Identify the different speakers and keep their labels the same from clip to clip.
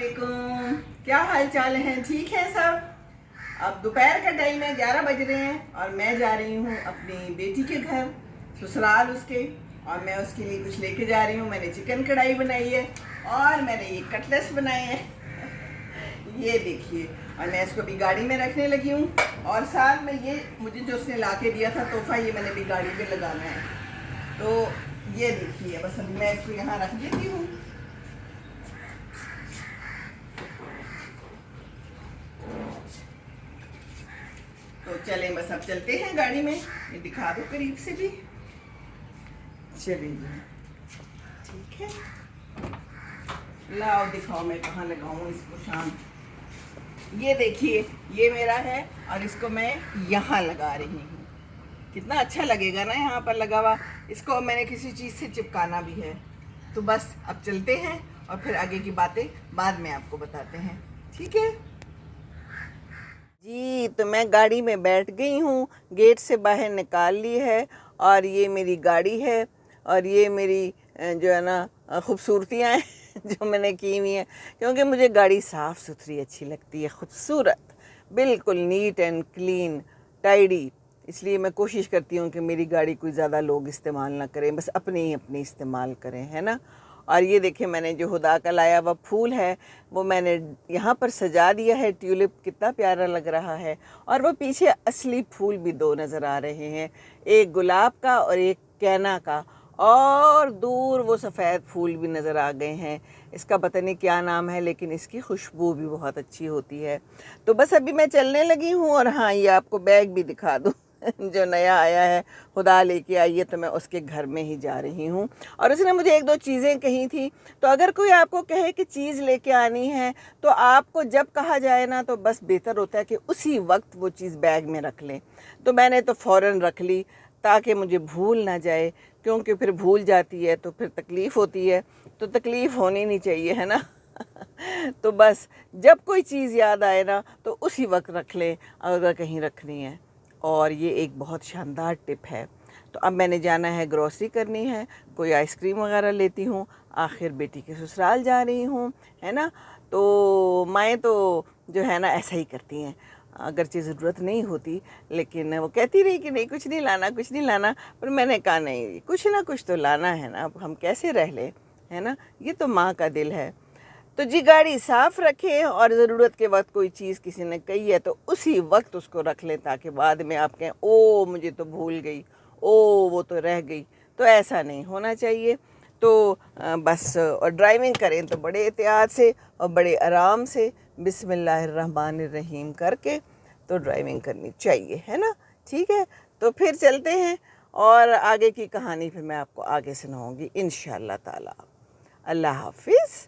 Speaker 1: वालेकुम। क्या हाल चाल है? ठीक है सब। अब दोपहर का टाइम है, 11 बज रहे हैं और मैं जा रही हूँ अपनी बेटी के घर, ससुराल उसके। और मैं उसके लिए कुछ लेके जा रही हूँ। मैंने चिकन कढ़ाई बनाई है और मैंने ये कटलेट्स बनाए हैं। ये देखिए। और मैं इसको भी गाड़ी में रखने लगी हूँ। और साथ में ये मुझे जो उसने ला के दिया था तोहफा, ये मैंने भी गाड़ी पे लगाना है। तो ये देखिए, बस अभी मैं इसको यहाँ रख देती हूँ। तो चलें, बस अब चलते हैं गाड़ी में। ये दिखा दो करीब से भी। चलिए जी, ठीक है। लाओ दिखाओ मैं कहाँ लगाऊँ इसको। शाम ये देखिए, ये मेरा है और इसको मैं यहाँ लगा रही हूँ। कितना अच्छा लगेगा ना यहाँ पर लगा हुआ। इसको मैंने किसी चीज़ से चिपकाना भी है। तो बस अब चलते हैं और फिर आगे की बातें बाद में आपको बताते हैं, ठीक है जी। तो मैं गाड़ी में बैठ गई हूँ, गेट से बाहर निकाल ली है। और ये मेरी गाड़ी है और ये मेरी जो है ना खूबसूरतियाँ हैं जो मैंने की हुई हैं, क्योंकि मुझे गाड़ी साफ़ सुथरी अच्छी लगती है, खूबसूरत, बिल्कुल नीट एंड क्लीन, टाइडी। इसलिए मैं कोशिश करती हूँ कि मेरी गाड़ी कोई ज़्यादा लोग इस्तेमाल ना करें, बस अपनी ही अपनी इस्तेमाल करें, है ना। और ये देखिए, मैंने जो खुदा का लाया हुआ फूल है वो मैंने यहाँ पर सजा दिया है। ट्यूलिप कितना प्यारा लग रहा है। और वो पीछे असली फूल भी दो नज़र आ रहे हैं, एक गुलाब का और एक कैना का। और दूर वो सफ़ेद फूल भी नज़र आ गए हैं। इसका पता नहीं क्या नाम है, लेकिन इसकी खुशबू भी बहुत अच्छी होती है। तो बस अभी मैं चलने लगी हूँ। और हाँ, ये आपको बैग भी दिखा दूँ जो नया आया है, खुदा लेके आई है, तो मैं उसके घर में ही जा रही हूँ। और उसने मुझे एक दो चीज़ें कही थी। तो अगर कोई आपको कहे कि चीज़ लेके आनी है, तो आपको जब कहा जाए ना, तो बस बेहतर होता है कि उसी वक्त वो चीज़ बैग में रख लें। तो मैंने तो फ़ौरन रख ली ताकि मुझे भूल ना जाए, क्योंकि फिर भूल जाती है तो फिर तकलीफ़ होती है। तो तकलीफ़ होनी नहीं चाहिए, है ना तो बस जब कोई चीज़ याद आए ना, तो उसी वक्त रख लें अगर कहीं रखनी है। और ये एक बहुत शानदार टिप है। तो अब मैंने जाना है, ग्रॉसरी करनी है, कोई आइसक्रीम वगैरह लेती हूँ। आखिर बेटी के ससुराल जा रही हूँ, है ना। तो माएँ तो जो है ना ऐसा ही करती हैं, अगरचे ज़रूरत नहीं होती, लेकिन वो कहती रही कि नहीं कुछ नहीं लाना, कुछ नहीं लाना। पर मैंने कहा नहीं, कुछ ना कुछ तो लाना है ना, अब हम कैसे रह लें, है ना। ये तो माँ का दिल है। तो जी, गाड़ी साफ़ रखें और ज़रूरत के वक्त कोई चीज़ किसी ने कही है तो उसी वक्त उसको रख लें, ताकि बाद में आप कहें ओ मुझे तो भूल गई, ओ वो तो रह गई। तो ऐसा नहीं होना चाहिए। तो बस और ड्राइविंग करें तो बड़े एहतियात से और बड़े आराम से बिस्मिल्लाहिर्रहमानिर्रहीम करके तो ड्राइविंग करनी चाहिए, है ना। ठीक है, तो फिर चलते हैं और आगे की कहानी फिर मैं आपको आगे सुनाऊँगी इंशाअल्लाह ताला। अल्लाह हाफिज़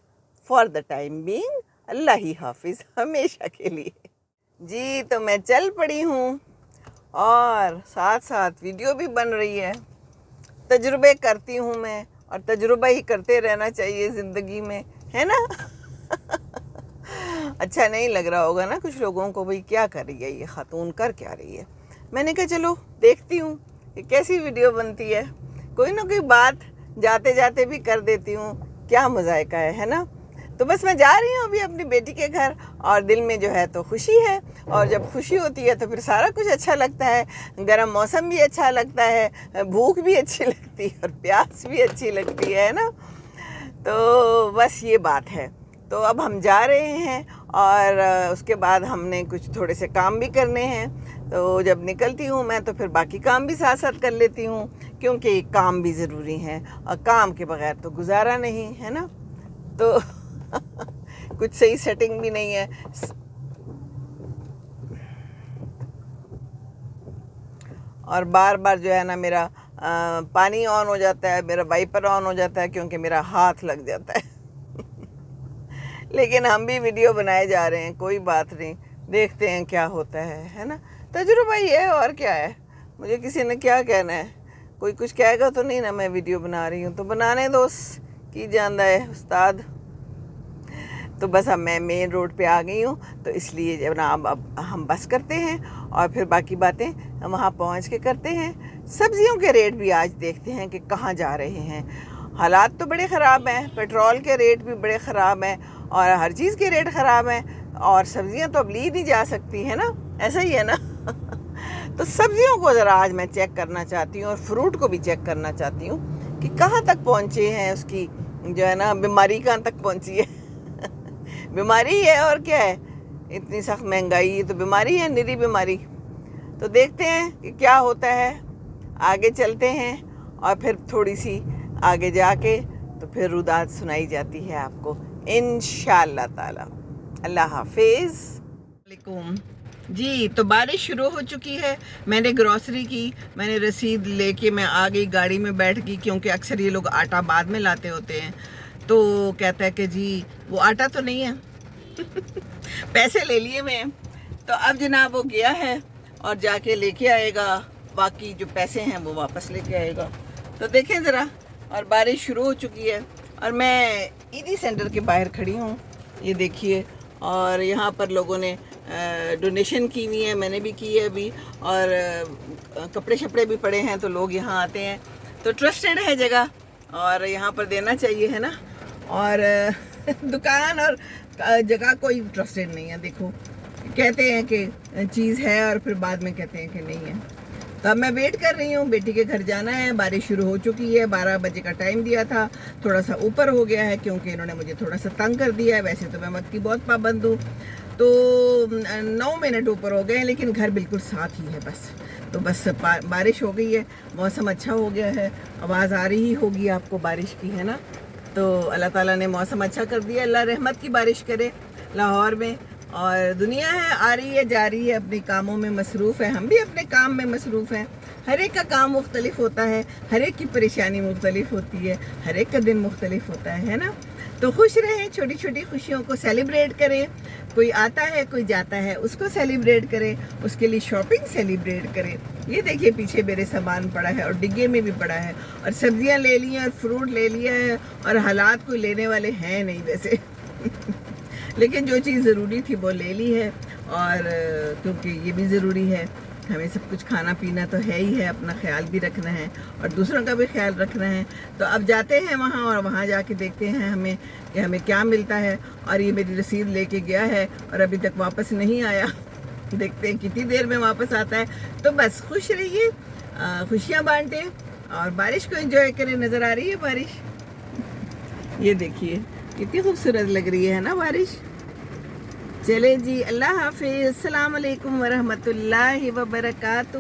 Speaker 1: फॉर द टाइम बीइंग। अल्लाह ही हाफिज़ हमेशा के लिए जी। तो मैं चल पड़ी हूँ और साथ साथ वीडियो भी बन रही है। तजुर्बे करती हूँ मैं, और तजुर्बा ही करते रहना चाहिए ज़िंदगी में, है ना अच्छा नहीं लग रहा होगा ना कुछ लोगों को, भाई क्या कर रही है ये खातून, कर क्या रही है। मैंने कहा चलो देखती हूँ कि कैसी वीडियो बनती है, कोई ना कोई बात जाते जाते भी कर देती हूँ, क्या मज़ायका है ना। तो बस मैं जा रही हूँ अभी अपनी बेटी के घर, और दिल में जो है तो खुशी है। और जब खुशी होती है तो फिर सारा कुछ अच्छा लगता है। गर्म मौसम भी अच्छा लगता है, भूख भी अच्छी लगती है और प्यास भी अच्छी लगती है ना। तो बस ये बात है। तो अब हम जा रहे हैं और उसके बाद हमने कुछ थोड़े से काम भी करने हैं। तो जब निकलती हूँ मैं तो फिर बाकी काम भी साथ साथ कर लेती हूँ, क्योंकि काम भी ज़रूरी हैं और काम के बगैर तो गुजारा नहीं, है ना। तो कुछ सही सेटिंग भी नहीं है, और बार बार जो है ना मेरा पानी ऑन हो जाता है, मेरा वाइपर ऑन हो जाता है, क्योंकि मेरा हाथ लग जाता है लेकिन हम भी वीडियो बनाए जा रहे हैं, कोई बात नहीं, देखते हैं क्या होता है ना। तजुर्बा ही है और क्या है। मुझे किसी ने क्या कहना है, कोई कुछ कहेगा तो नहीं ना, मैं वीडियो बना रही हूँ तो बनाने दो की जानता है उस्ताद। तो बस अब मैं मेन रोड पे आ गई हूँ, तो इसलिए जनाब अब हम बस करते हैं और फिर बाकी बातें वहाँ पहुँच के करते हैं। सब्जियों के रेट भी आज देखते हैं कि कहाँ जा रहे हैं। हालात तो बड़े ख़राब हैं, पेट्रोल के रेट भी बड़े ख़राब हैं, اور ہر چیز کے ریٹ خراب ہیں، اور سبزیاں تو اب لی نہیں جا سکتی ہیں نا، ایسا ہی ہے نا۔ تو سبزیوں کو ذرا آج میں چیک کرنا چاہتی ہوں، اور فروٹ کو بھی چیک کرنا چاہتی ہوں کہ کہاں تک پہنچے ہیں، اس کی جو ہے نا بیماری کہاں تک پہنچی ہے۔ بیماری ہے اور کیا ہے، اتنی سخت مہنگائی تو بیماری ہے، نری بیماری۔ تو دیکھتے ہیں کہ کیا ہوتا ہے، آگے چلتے ہیں، اور پھر تھوڑی سی آگے جا کے تو پھر رودات سنائی جاتی ہے آپ کو انشاءاللہ تعالی۔ اللہ حافظ۔ علیکم جی، تو بارش شروع ہو چکی ہے، میں نے گروسری کی، میں نے رسید لے کے میں آ گئی، گاڑی میں بیٹھ گئی، کیونکہ اکثر یہ لوگ آٹا بعد میں لاتے ہوتے ہیں۔ تو کہتا ہے کہ جی وہ آٹا تو نہیں ہے، پیسے لے لیے میں۔ تو اب جناب وہ گیا ہے اور جا کے لے کے آئے گا، باقی جو پیسے ہیں وہ واپس لے کے آئے گا۔ تو دیکھیں ذرا، اور بارش شروع ہو چکی ہے، اور میں ایڈی سینٹر کے باہر کھڑی ہوں، یہ دیکھیے، اور یہاں پر لوگوں نے ڈونیشن کی ہوئی ہے، میں نے بھی کی ہے ابھی، اور کپڑے شپڑے بھی پڑے ہیں، تو لوگ یہاں آتے ہیں، تو ٹرسٹڈ ہے جگہ، اور یہاں پر دینا چاہیے، ہے نا۔ اور دکان اور جگہ کوئی ٹرسٹڈ نہیں ہے، دیکھو کہتے ہیں کہ چیز ہے اور پھر بعد میں کہتے ہیں کہ نہیں ہے۔ تو اب میں ویٹ کر رہی ہوں، بیٹی کے گھر جانا ہے، بارش شروع ہو چکی ہے، 12 بجے کا ٹائم دیا تھا، تھوڑا سا اوپر ہو گیا ہے کیونکہ انہوں نے مجھے تھوڑا سا تنگ کر دیا ہے، ویسے تو میں وقت کی بہت پابند ہوں۔ تو 9 منٹ اوپر ہو گئے ہیں، لیکن گھر بالکل ساتھ ہی ہے، بس بارش ہو گئی ہے، موسم اچھا ہو گیا ہے، آواز آ رہی ہوگی آپ کو بارش کی، ہے نا۔ تو اللہ تعالیٰ نے موسم اچھا کر دیا، اللہ رحمت کی بارش کرے لاہور میں۔ اور دنیا ہے، آ رہی ہے جا رہی ہے، اپنے کاموں میں مصروف ہے، ہم بھی اپنے کام میں مصروف ہیں، ہر ایک کا کام مختلف ہوتا ہے، ہر ایک کی پریشانی مختلف ہوتی ہے، ہر ایک کا دن مختلف ہوتا ہے نا۔ تو خوش رہیں، چھوٹی چھوٹی خوشیوں کو سیلیبریٹ کریں، کوئی آتا ہے کوئی جاتا ہے اس کو سیلیبریٹ کریں، اس کے لیے شاپنگ سیلیبریٹ کریں۔ یہ دیکھیے پیچھے میرے سامان پڑا ہے، اور ڈگے میں بھی پڑا ہے، اور سبزیاں لے لی ہیں، اور فروٹ لے لیا ہے، اور حالات کوئی لینے والے ہیں نہیں ویسے، لیکن جو چیز ضروری تھی وہ لے لی ہے، اور کیونکہ یہ بھی ضروری ہے، ہمیں سب کچھ کھانا پینا تو ہے ہی ہے، اپنا خیال بھی رکھنا ہے اور دوسروں کا بھی خیال رکھنا ہے۔ تو اب جاتے ہیں وہاں، اور وہاں جا کے دیکھتے ہیں ہمیں کیا ملتا ہے۔ اور یہ میری رسید لے کے گیا ہے اور ابھی تک واپس نہیں آیا، دیکھتے ہیں کتنی دیر میں واپس آتا ہے۔ تو بس خوش رہیے، خوشیاں بانٹیں، اور بارش کو انجوائے کریں۔ نظر آ رہی ہے بارش، یہ دیکھیے کتنی خوبصورت لگ رہی ہے نا بارش۔ چلے جی، اللہ حافظ، السلام علیکم ورحمۃ اللہ وبرکاتہ۔